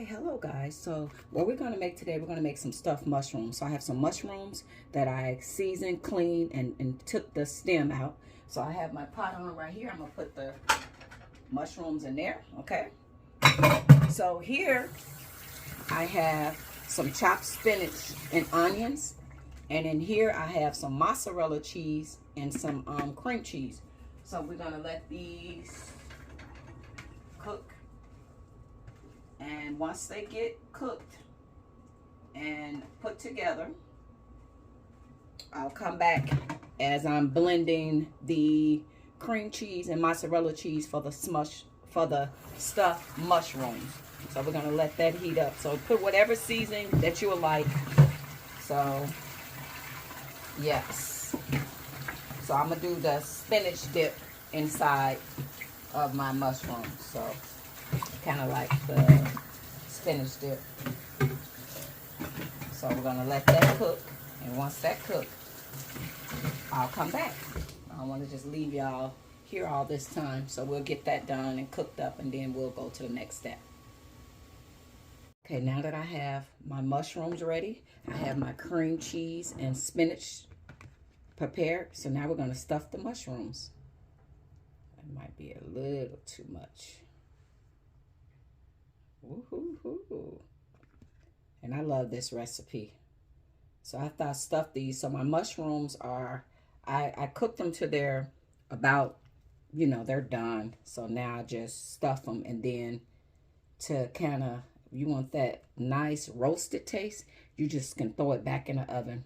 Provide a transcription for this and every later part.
Okay, hello guys. So what we're going to make today, we're going to make some stuffed mushrooms. So I have some mushrooms that I seasoned, cleaned, and took the stem out. So I have my pot on right here. I'm going to put the mushrooms in there, okay? So here I have some chopped spinach and onions. And in here I have some mozzarella cheese and some cream cheese. So we're going to let these cook. And once they get cooked and put together, I'll come back as I'm blending the cream cheese and mozzarella cheese for the stuffed mushrooms. So we're gonna let that heat up. So put whatever seasoning that you would like. So yes. So I'm gonna do the spinach dip inside of my mushrooms. So kind of like the spinach dip. So we're gonna let that cook, and once that cooks, I'll come back. I don't want to just leave y'all here all this time, so we'll get that done and cooked up, and then we'll go to the next step. Okay, now that I have my mushrooms ready, I have my cream cheese and spinach prepared. So now we're gonna stuff the mushrooms. That might be a little too much. Woohoo! And I love this recipe. So after I stuff these, so my mushrooms are, I cooked them to their about, they're done. So now I just stuff them, and then to kind of, you want that nice roasted taste, you just can throw it back in the oven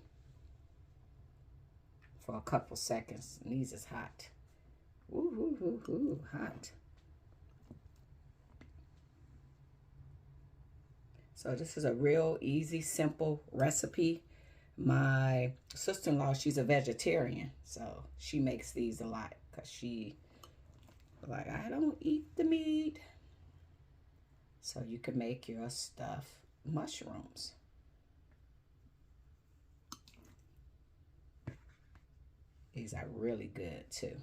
for a couple seconds. And these is hot. Woo, hot. So this is a real easy, simple recipe. My sister-in-law, she's a vegetarian, so she makes these a lot because she, like, I don't eat the meat. So you can make your stuffed mushrooms. These are really good too.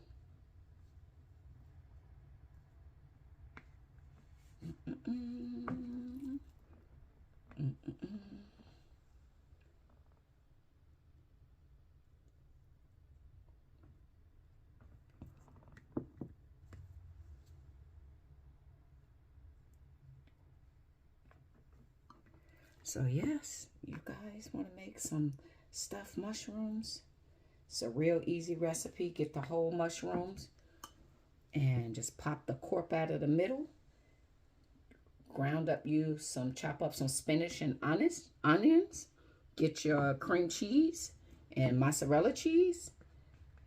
So yes, you guys want to make some stuffed mushrooms. It's a real easy recipe. Get the whole mushrooms and just pop the cork out of the middle. Chop up some spinach and onions. Get your cream cheese and mozzarella cheese.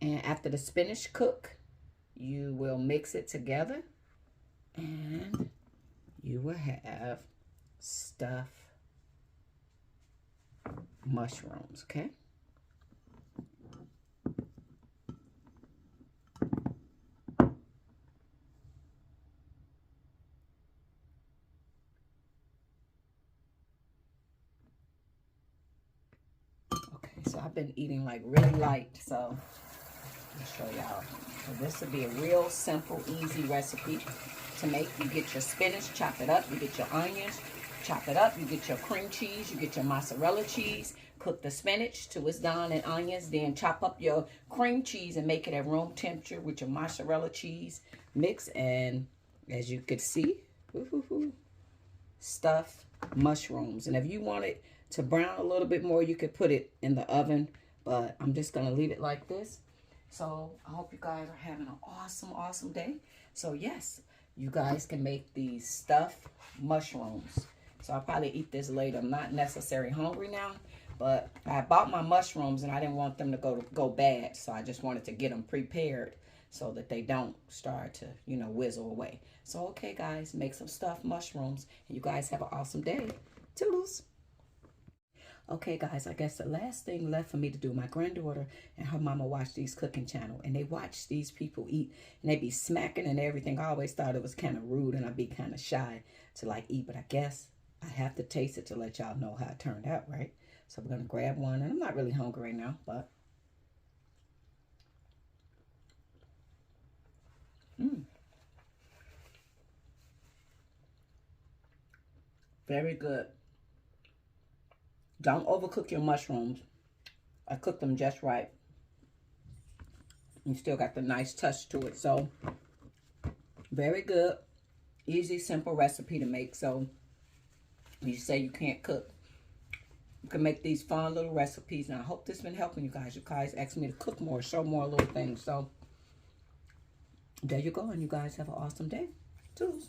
And after the spinach cook, you will mix it together and you will have stuffed mushrooms, okay? So I've been eating like really light, so I'll show y'all. So this would be a real simple, easy recipe to make. You get your spinach, chop it up. You get your onions, chop it up. You get your cream cheese. You get your mozzarella cheese. Cook the spinach till it's done and onions. Then chop up your cream cheese and make it at room temperature with your mozzarella cheese mix. And as you could see, stuffed mushrooms. And if you want it to brown a little bit more, you could put it in the oven, but I'm just gonna leave it like this. So I hope you guys are having an awesome day. So yes, you guys can make these stuffed mushrooms. So I'll probably eat this later. I'm not necessarily hungry now, but I bought my mushrooms and I didn't want them to go bad, so I just wanted to get them prepared so that they don't start to, whizzle away. So okay guys, make some stuffed mushrooms, and you guys have an awesome day. Toodles. Okay guys, I guess the last thing left for me to do, my granddaughter and her mama watch these cooking channel, and they watch these people eat, and they be smacking and everything. I always thought it was kind of rude, and I'd be kind of shy to like eat, but I guess I have to taste it to let y'all know how it turned out, right? So we're gonna grab one, and I'm not really hungry right now, but Very good. Don't overcook your mushrooms. I cooked them just right. You still got the nice touch to it. So, very good. Easy, simple recipe to make. So, you say you can't cook, you can make these fun little recipes. And I hope this has been helping you guys. You guys asked me to cook more, show more little things. So, there you go. And you guys have an awesome day. Toodles.